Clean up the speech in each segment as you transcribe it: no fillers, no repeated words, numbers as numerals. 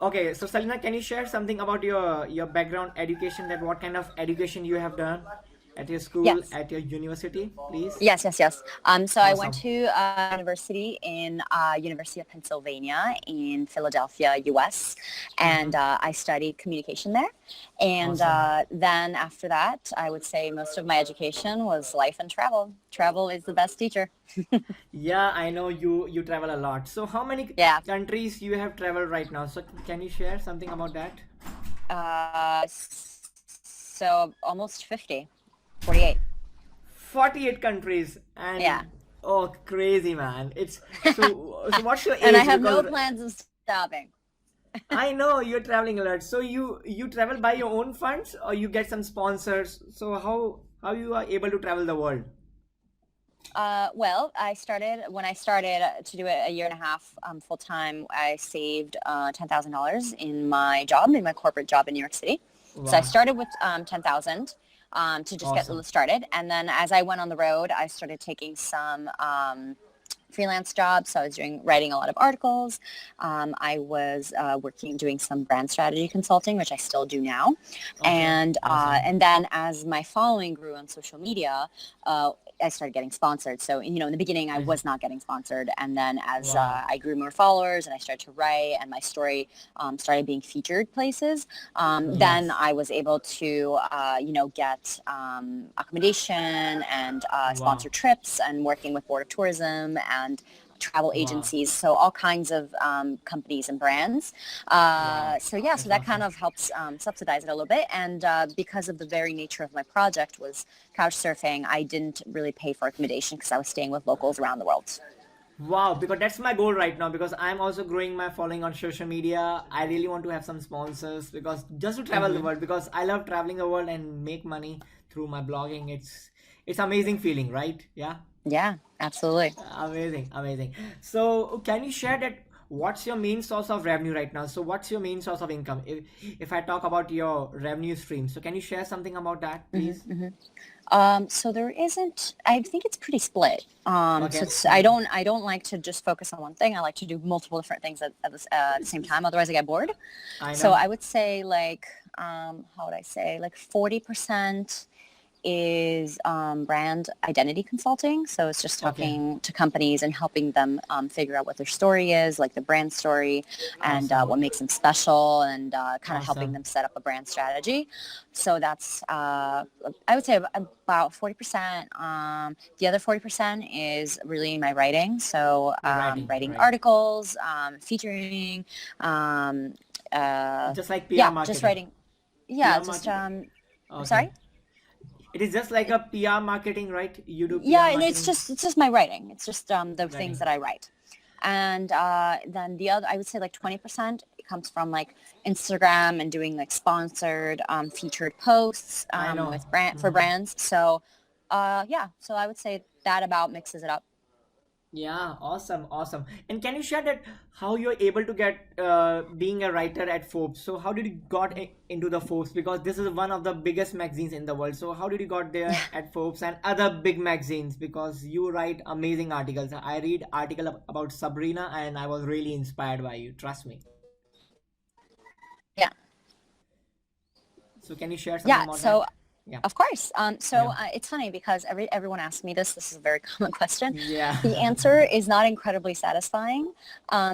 Okay, so Salina, can you share something about your background education? That what kind of education you have done at your school, Yes. at your university, please? Yes. So I went Awesome. to university in University of Pennsylvania in Philadelphia, U.S., and Mm-hmm. I studied communication there. And Awesome. then after that, I would say most of my education was life and travel. Travel is the best teacher. Yeah, I know you travel a lot. So how many Yeah. countries you have traveled right now? So can you share something about that? So almost 50, 48. 48 countries Yeah. and oh crazy man. It's so what's your And I age? have Because no plans of stopping. I know you're traveling a lot. So you travel by your own funds or you get some sponsors. So how you are able to travel the world? Well, when I started to do it a year and a half full time. I saved $10,000 in my corporate job in New York City. So I Wow. started with 10,000 to just get Awesome. started, and then as I went on the road, I started taking some freelance jobs. So I was writing a lot of articles. I was doing some brand strategy consulting, which I still do now. Okay. Awesome. And then as my following grew on social media, I started getting sponsored. So, in the beginning, I I was not getting sponsored. And then as wow. I grew more followers and I started to write and my story started being featured places, then Yes. I was able to, get accommodation and Wow. sponsor trips and working with Board of Tourism and travel Wow. agencies, so all kinds of companies and brands. Wow. So That's that kind awesome. of helps subsidize it a little bit. And because of the very nature of my project was couch surfing, I didn't really pay for accommodation because I was staying with locals around the world. Wow, because that's my goal right now because I'm also growing my following on social media. I really want to have some sponsors because just to travel the Hmm. world because I love traveling the world and make money through my blogging. It's amazing feeling, right? Yeah. Yeah, absolutely. Amazing, amazing. So, can you share that? What's your main source of revenue right now? So, what's your main source of income? If I talk about your revenue stream, so can you share something about that, Hmm. please? Hmm. So there isn't. I think it's pretty split. So Okay. it's, Hmm. I don't like to just focus on one thing. I like to do multiple different things at the same time. Otherwise, I get bored. I So know. I would say like, how would I say, like 40% is brand identity consulting. So it's just Okay. talking to companies and helping them figure out what their story is, like the brand story, and Awesome. what makes them special, and kind of helping Awesome. them set up a brand strategy. So that's, I would say, about 40%. The other 40% is really my writing. So You're writing, writing right? articles, featuring, um, Just like PR yeah, just marketing. writing. Yeah, PR just, marketing. sorry? Okay. It is just like a PR marketing, right? You do PR Yeah, and marketing, it's just my writing. It's just the things writing. that I write. And then the other, I would say like 20% comes from like Instagram and doing like sponsored featured posts I know. for Hmm. brands. So yeah, so I would say that about mixes it up. Yeah, awesome, awesome. And can you share that how you're able to get being a writer at Forbes? So how did you got into the Forbes? Because this is one of the biggest magazines in the world. So how did you got there at Forbes and other big magazines? Because you write amazing articles. I read article about Sabrina and I was really inspired by you. Trust me. Yeah. So can you share something Yeah. about So that? Yeah, of course. So yeah, it's funny because everyone asks me this. This is a very common question. The yeah. answer is not incredibly satisfying.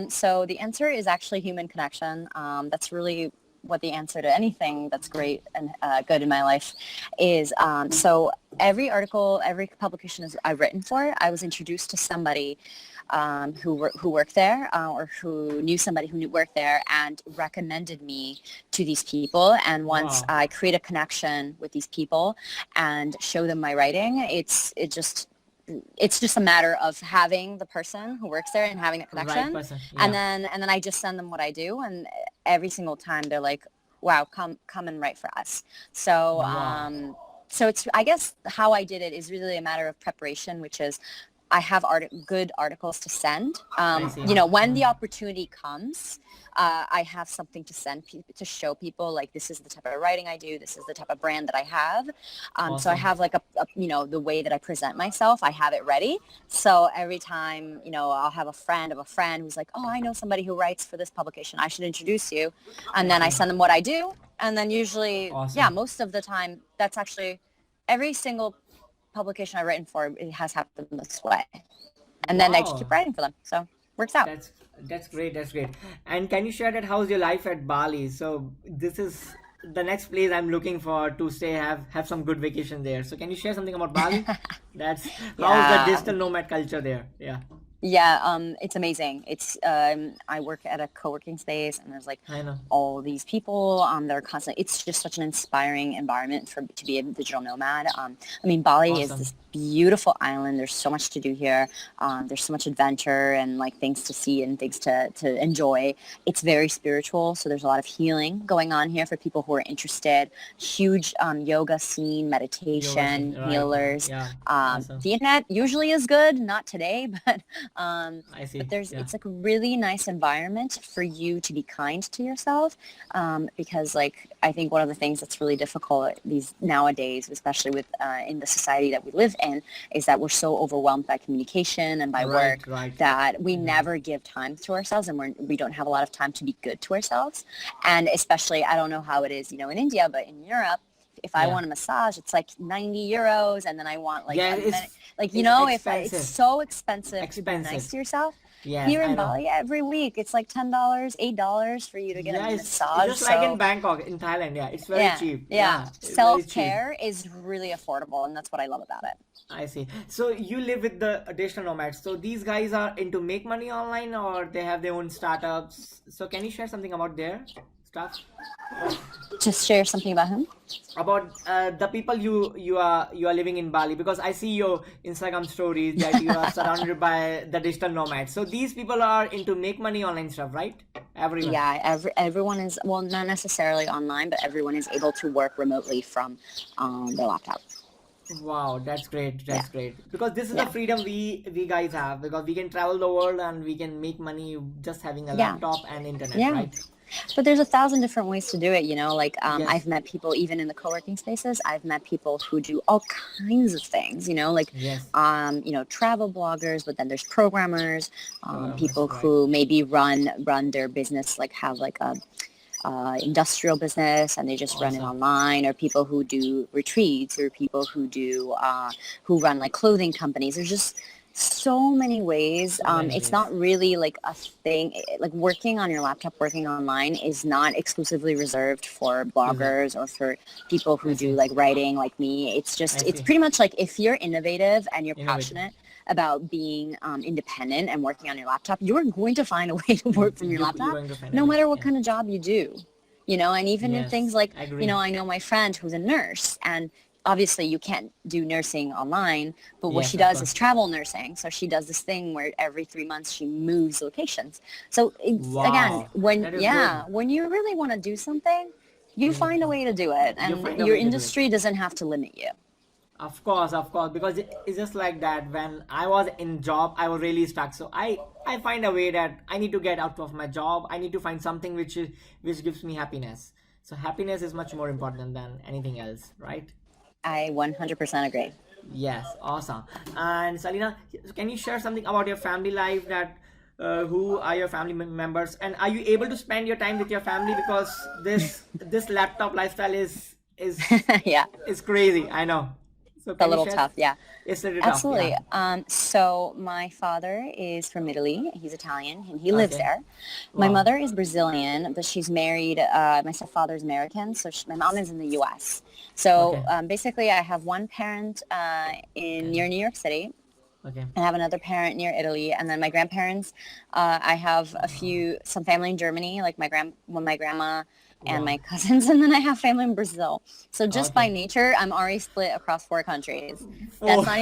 So the answer is actually human connection. That's really what the answer to anything that's great and good in my life is. So every article, every publication I've written for, I was introduced to somebody who worked there or who knew somebody who worked there and recommended me to these people. And once Wow. I create a connection with these people and show them my writing, it's just a matter of having the person who works there and having that Right connection, person. and Yeah. then I just send them what I do, and every single time they're like, wow, come and write for us. So Wow. so it's, I guess how I did it is really a matter of preparation, which is I have good articles to send. I see. When the opportunity comes, I have something to send to show people, like, this is the type of writing I do. This is the type of brand that I have. So I Awesome. have like the way that I present myself, I have it ready. So every time, I'll have a friend of a friend who's like, oh, I know somebody who writes for this publication. I should introduce you. And I then I see. send them what I do. And then usually, yeah, Awesome. most of the time, that's actually every single publication I've written for, it has happened this way. And then I just keep Wow. writing for them. So works out. That's that's great. That's great. And can you share that how's your life at Bali? So this is the next place I'm looking for to stay, have some good vacation there. So can you share something about Bali? That's how's the Yeah. digital nomad culture there? Yeah, Yeah, it's amazing. I work at a co-working space, and there's like I know. all these people that are constant. It's just such an inspiring environment to be a digital nomad. I mean, Bali is Awesome. this beautiful island. There's so much to do here. There's so much adventure and like things to see and things to enjoy. It's very spiritual, so there's a lot of healing going on here for people who are interested. Huge yoga scene, Yoga scene. meditation, Right. healers. Yeah. Awesome. The internet usually is good, not today, but I but see. Yeah. it's like a really nice environment for you to be kind to yourself, because like I think one of the things that's really difficult these nowadays, especially with in the society that we live in, is that we're so overwhelmed by communication and by Right. work Right. that we Mm-hmm. never give time to ourselves, and we don't have a lot of time to be good to ourselves. And especially, I don't know how it is, in India, but in Europe, if I Yeah. want a massage, it's like 90 euros, and then I want like Yeah. a minute. Like, It's if it's expensive. so expensive to be nice Expensive. to yourself. Yes, Here I in know. Bali, every week, it's like $10, $8 for you to get a Yeah, it's massage. just like in So Bangkok, in Thailand. Yeah, it's very yeah, cheap. yeah. Yeah, it's very cheap. Self-care is really affordable, and that's what I love about it. I see. So you live with the additional nomads. So these guys are into make money online or they have their own startups. So can you share something about their stuff? Just share something about him. About the people you are living in Bali, because I see your Instagram stories that you are surrounded by the digital nomads. So these people are into make money online stuff, right? Everyone. Yeah, everyone is, well, not necessarily online, but everyone is able to work remotely from their laptop. Wow, that's great. Yeah, That's great. Because this is the yeah, freedom we guys have, because we can travel the world and we can make money just having a yeah, laptop and internet, yeah. right? But there's 1,000 different ways to do it, like Yes. I've met people even in the co-working spaces. I've met people who do all kinds of things, like Yes. travel bloggers, but then there's programmers, Programmers, people right. who maybe run their business, like have like a industrial business, and they just run it Awesome. online, or people who do retreats, or people who run like clothing companies. There's just so many ways. So many It's ways. not really like a thing. Like working on your laptop, working online is not exclusively reserved for Is bloggers or for people I who do see. like writing like me. I It's see. pretty much like if you're innovative and you're Innovative. passionate about being independent and working on your laptop, you're going to find a way to work from your You're laptop, going to find a no way. matter what Yeah. kind of job you do. And even in things Yes. like, Agree. I know my friend who's a nurse, and obviously you can't do nursing online, but what Yes, she of does is course. travel nursing. So she does this thing where every 3 months she moves locations. So it's, again, Wow. That is good. when you really want to do something, you You find a way to do it, you and find a your way to do it. industry doesn't have to limit you. Of course, because it's just like that. When I was in job, I was really stuck. So I find a way that I need to get out of my job. I need to find something which gives me happiness. So happiness is much more important than anything else, right? I 100% agree. Yes, awesome. And Salina, can you share something about your family life? That who are your family members, and are you able to spend your time with your family? Because this laptop lifestyle is Yeah. is crazy. I know. So A can you little share? tough, yeah. It's a little tough. Yeah. Absolutely. So my father is from Italy. He's Italian, and he lives Okay. there. My Wow. mother is Brazilian, but she's married. My stepfather is American, so my mom is in the U.S. So Okay. basically, I have one parent near New York City. Okay. I have another parent near Italy, and then my grandparents. I have some family in Germany, like my grandma and Wow. my cousins, and then I have family in Brazil. So just by Okay. nature, I'm already split across 4 countries. Oh. That's not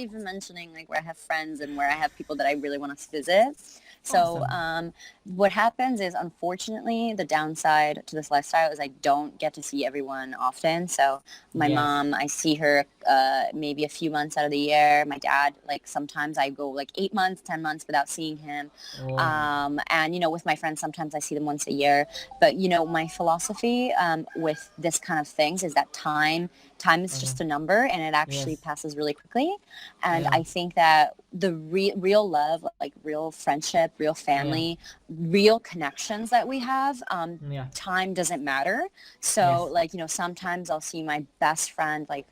even mentioning like where I have friends and where I have people that I really want to visit. So Awesome. what happens is, unfortunately, the downside to this lifestyle is I don't get to see everyone often. So my Yes. mom, I see her maybe a few months out of the year. My dad, like sometimes I go like 8 months, 10 months without seeing him. Oh. And, with my friends, sometimes I see them once a year. But, my philosophy with this kind of things is that time is Okay. just a number, and it actually Yes. passes really quickly. And Yeah. I think that the real love, like real friendship, real Yeah. family, real connections that we have, Yeah. time doesn't matter. So Yes. like, sometimes I'll see my best friend like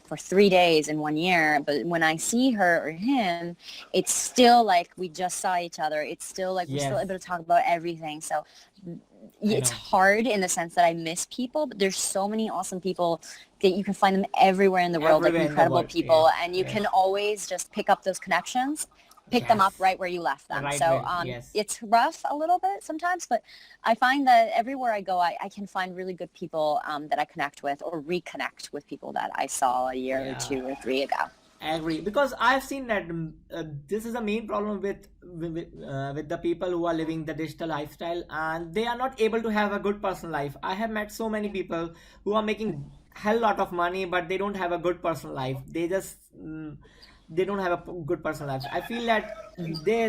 for 3 days in one year, but when I see her or him, it's still like we just saw each other. It's still like we're still Yes. able to talk about everything. So I it's know. hard in the sense that I miss people, but there's so many awesome people that you can find them everywhere in the world, like Everywhere in the incredible world. Yes. people, and you Yes. can always just pick up those connections, pick them up Yes. right where you left them. Right So way. Yes. it's rough a little bit sometimes, but I find that everywhere I go, I can find really good people that I connect with or reconnect with people that I saw a year or Yeah. 2 or 3 ago. I agree because I've seen that this is the main problem with the people who are living the digital lifestyle and they are not able to have a good personal life. I have met so many people who are making hell lot of money, but they don't have a good personal life. They don't have a good personal life. I feel that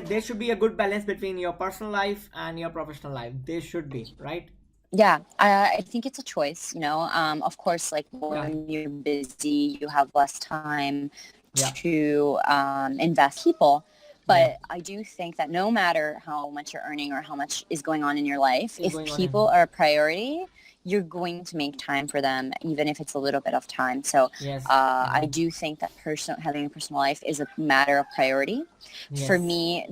there should be a good balance between your personal life and your professional life. There should be, right? Yeah, I think it's a choice, of course, like Yeah, when you're busy, you have less time yeah, to invest people. yeah. But I do think that no matter how much you're earning or how much is going on in your life, Is if going on people in. are a priority, you're going to make time for them, even if it's a little bit of time. So Yes, I I know. do think that having a personal life is a matter of priority. For Yes, me,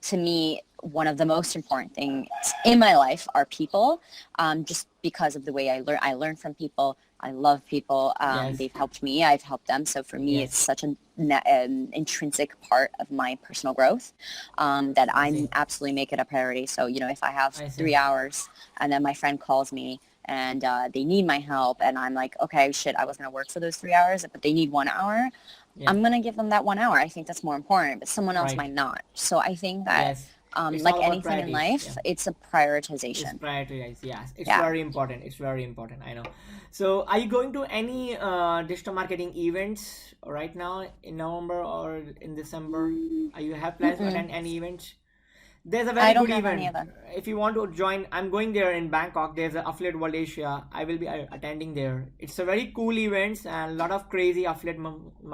to me, one of the most important things in my life are people, just because of the way I learn from people. I love people. yes, They've helped me. I've helped them. So for me, it's yes. such an intrinsic part of my personal growth that I I see. absolutely make it a priority. So, if I have I see. 3 hours and then my friend calls me and they need my help and I'm like, okay, shit, I was going to work for those 3 hours, but they need 1 hour. Yeah, I'm going to give them that 1 hour. I think that's more important, but someone else right. might not. So I think that, Yes. It's like all about anything in priorities. Yeah. life, it's a It's prioritization. prioritized. Yes. It's Yeah. very important. It's very important. I know. So, are you going to any digital marketing events right now in November or in December? Are you have plans to Mm-mm. attend any events? There's a I very don't good have any event. of them. If you want to join, I'm going there in Bangkok. There's a Affiliate World Asia. I will be attending there. It's a very cool event and a lot of crazy affiliate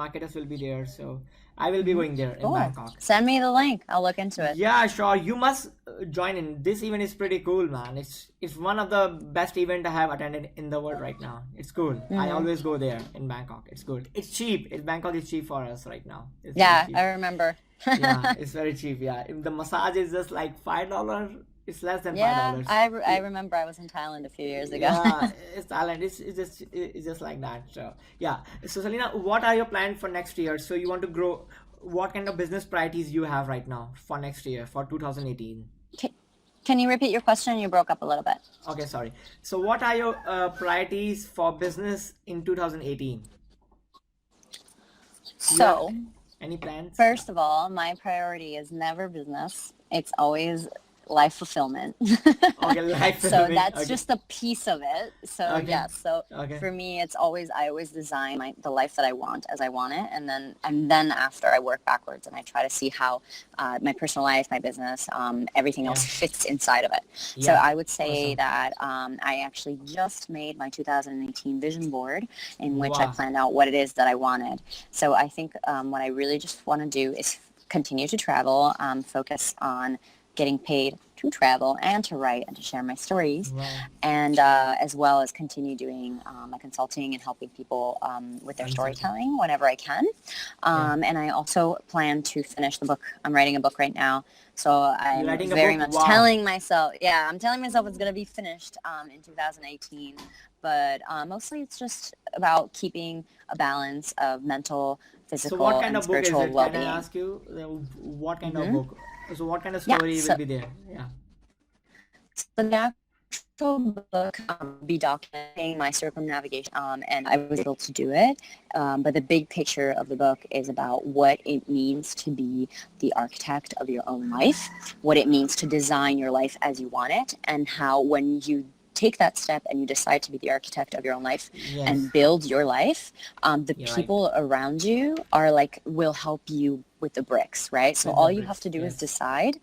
marketers will be there. So I will be Hmm. going there in Cool. Bangkok. Send me the link. I'll look into it. Yeah, sure. You must join in. This event is pretty cool, man. It's one of the best event I have attended in the world right now. It's cool. I Hmm. always go there in Bangkok. It's good. It's cheap. Bangkok is cheap for us right now. It's very Yeah, cheap. I remember. Yeah, it's very cheap. Yeah, if the massage is just like $5, it's less than five Yeah, dollars. I remember I was in Thailand a few years ago. Yeah, it's talent. It's just like that. So yeah. So Selena, what are your plans for next year? So you want to grow. What kind of business priorities you have right now for next year for 2018? Can, can you repeat your question? You broke up a little bit. Okay, sorry. So what are your priorities for business in 2018? You have So, any plans? Yeah. first of all, my priority is never business. It's always life fulfillment. Okay, life So filming. that's Okay. just a piece of it. So Okay. yes, so Okay. for me, I always design the life that I want as I want it, and then after I work backwards and I try to see how my personal life, my business, everything else Yeah. fits inside of it. So Yeah. I would say Awesome. that I actually just made my 2018 vision board in which I Wow. planned out what it is that I wanted. So I think what I really just want to do is continue to travel, focus on getting paid to travel and to write and to share my stories, Wow. and as well as continue doing my consulting and helping people with their Consulting. storytelling whenever I can. Yeah. And I also plan to finish the book. I'm writing a book right now. So You're I'm writing a very book? much Wow. telling myself, yeah, I'm telling myself it's going to be finished in 2018. But mostly it's just about keeping a balance of mental, So what physical, kind and of book is spiritual it? Can I well-being. ask you what kind of Hmm. book? So what kind of Yeah. story will So be there? Yeah. the book be documenting my circumnavigation, and I was able to do it. But the big picture of the book is about what it means to be the architect of your own life, what it means to design your life as you want it, and how when you take that step and you decide to be the architect of your own life Yes, and build your life, the you're right. people around you are like, will help you with the bricks, right? So With the all you have bricks, to do is yes. decide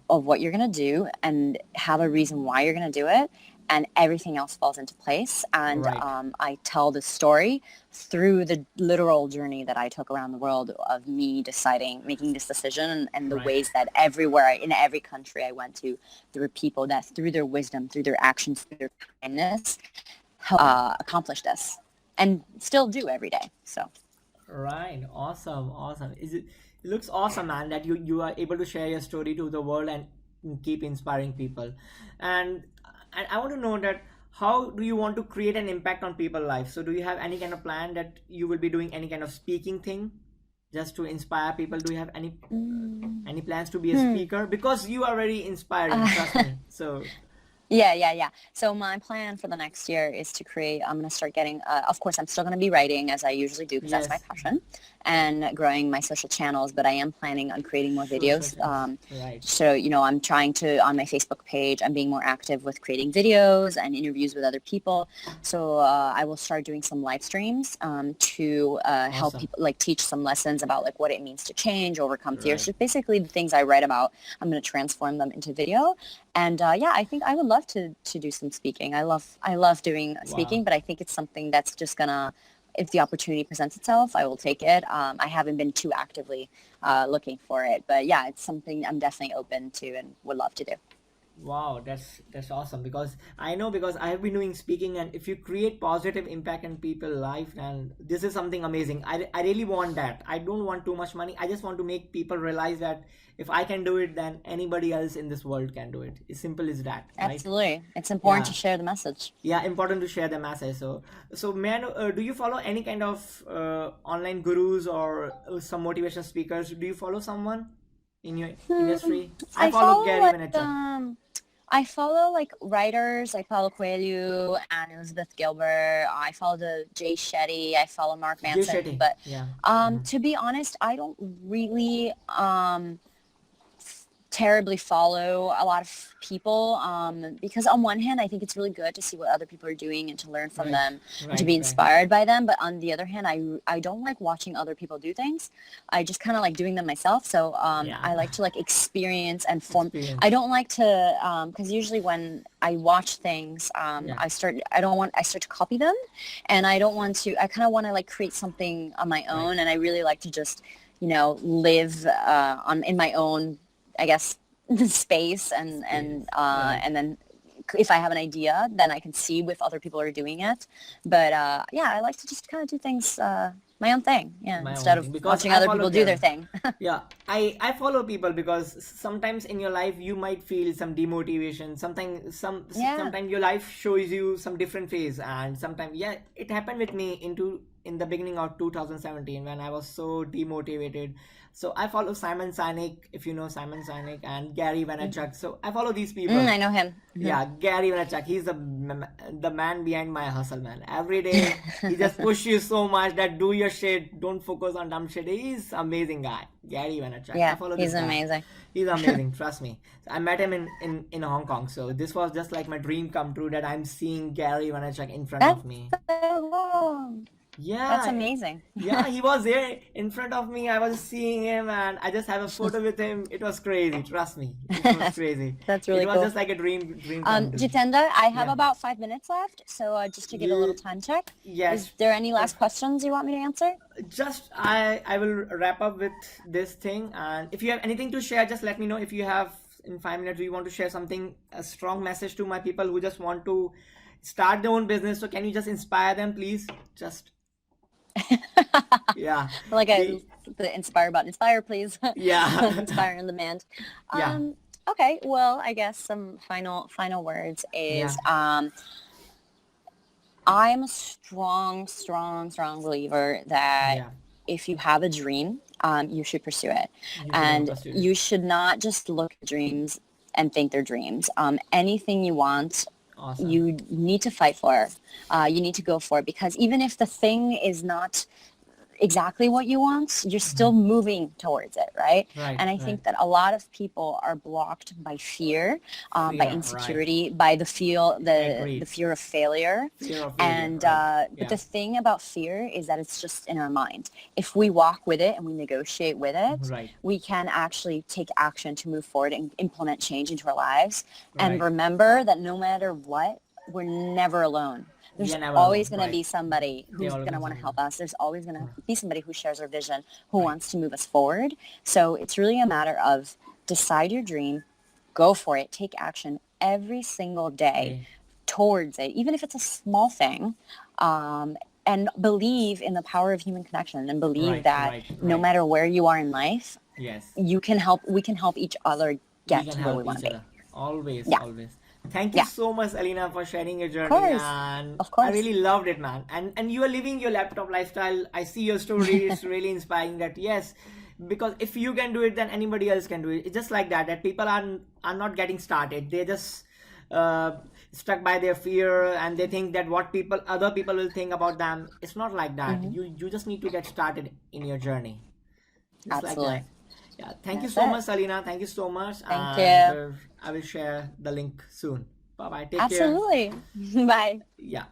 of what you're going to do and have a reason why you're going to do it, and everything else falls into place. And Right, I tell the story through the literal journey that I took around the world of me deciding, making this decision, and the right. ways that everywhere, in every country I went to, there were people that through their wisdom, through their actions, through their kindness, accomplish this and still do every day. So Right. Awesome. Awesome. Is it? It looks awesome, man. That you are able to share your story to the world and keep inspiring people. And and I want to know that how do you want to create an impact on people's life? So do you have any kind of plan that you will be doing any kind of speaking thing just to inspire people? Do you have any plans to be a speaker? Because you are very inspiring. Trust uh, me. So Yeah. So my plan for the next year is to create, I'm going to start getting, of course, I'm still going to be writing as I usually do because that's my yes, passion, and growing my social channels, but I am planning on creating more social videos. channels. Right. So, I'm trying to, on my Facebook page, I'm being more active with creating videos and interviews with other people. So I will start doing some live streams to help Awesome. people, like teach some lessons about like what it means to change, overcome fears. Right. So basically the things I write about, I'm going to transform them into video. And yeah, I think I would love to do some speaking. I love doing Wow. speaking, but I think it's something that's just gonna, if the opportunity presents itself, I will take it. I haven't been too actively looking for it, but yeah, it's something I'm definitely open to and would love to do. Wow, that's awesome because I know because I have been doing speaking and if you create positive impact in people's life and this is something amazing. I really want that. I don't want too much money. I just want to make people realize that if I can do it then anybody else in this world can do it. It's simple as that, right? Absolutely, it's important to Yeah. share the message. Yeah, important to share the message. So may I know, do you follow any kind of online gurus or some motivation speakers? Do you follow someone in your Hmm, industry? I I follow follow Gary like Vaynerchuk. I follow like writers. I follow Coelho and Elizabeth Gilbert. I follow the Jay Shetty. I follow Mark Jay Manson. Shetty. But Yeah. Mhm. to be honest, I don't really terribly follow a lot of people because on one hand I think it's really good to see what other people are doing and to learn from Right, them and to right, be right. inspired by them, but on the other hand I don't like watching other people do things. I just kind of like doing them myself. So Yeah, I like to like experience and form. I experience. don't like to because usually when I watch things Yeah, I start to copy them, and I don't want to. I kind of want to like create something on my right. own, and I really like to just live on in my own, I guess, space, and Space. and Right. uh, and then if I have an idea, then I can see if other people are doing it. But yeah, I like to just kind of do things my own thing, yeah, My instead own of thing because watching I other follow people do their Gary. thing. Yeah, I follow people because sometimes in your life you might feel some demotivation. Yeah. Sometimes your life shows you some different phase, and sometimes yeah, it happened with me in the beginning of 2017 when I was so demotivated. So I follow Simon Sinek, if you know Simon Sinek, and Gary Vaynerchuk. So I follow these people. I know him. Yeah, Gary Vaynerchuk. He's the man behind my hustle, man. Every day he just push you so much that do your shit, don't focus on dumb shit. He's amazing guy, Gary Vaynerchuk. I Yeah, follow this he's guy. amazing. He's amazing. Trust me. I met him in Hong Kong. So this was just like my dream come true that I'm seeing Gary Vaynerchuk in front That's of me. so cool. That's Yeah, amazing. yeah, he was there in front of me. I was seeing him, and I just have a photo with him. It was crazy. Trust me, it was crazy. That's It really was cool. just like a dream come true. Jitenda, I have Yeah. about 5 minutes left, so just to give a little L- time check, is Yes, there any last if questions you want me to answer? just I will wrap up with this thing, and if you have anything to share, just let me know. If you have in 5 minutes, do you want to share something a strong message to my people who just want to start their own business? So can you just inspire them, please? Just yeah, Like the the inspire button. Inspire, please. yeah Inspire on demand. yeah Okay, well, I guess some final words yeah is I'm a strong believer that yeah. if you have a dream, you should pursue it. You should have And pursued it. you should not just look at dreams and think they're dreams. Anything you want, Awesome. you need to fight for it. You need to go for it, because even if the thing is not exactly what you want, you're still moving towards it, right? Right, And I right. think that a lot of people are blocked by fear, by Fear, right. insecurity, by the Agreed. fear of failure. Fear of failure, And right. but Yeah, the thing about fear is that it's just in our mind. If we walk with it and we negotiate with it, right, we can actually take action to move forward and implement change into our lives. And right. remember that no matter what, we're never alone. We There's are never always alone, going to right. be somebody They who's all going to been want to someone. help us. There's always going to be somebody who shares our vision, who Right. wants to move us forward. So it's really a matter of decide your dream, go for it, take action every single day They, towards it, even if it's a small thing, and believe in the power of human connection, and believe right, that right, no right. matter where you are in life, Yes. we can help each other We get can to where we help want each to be. other. Always, Yeah, always. Thank you yeah, so much, Alina, for sharing your of journey, course, and of I course. really loved it, man. And you are living your laptop lifestyle. I see your story. It's really inspiring. That yes, because if you can do it, then anybody else can do it. It's just like that. That people are not getting started. They're just uh, stuck by their fear, and they think that what other people will think about them. It's not like that. Hmm. You just need to get started in your journey. Just like Absolutely. that. Yeah, thank you That's so it. much, Alina. Thank you so much. Thank And you. I will share the link soon. Bye bye. Take care. Absolutely. Bye. Yeah.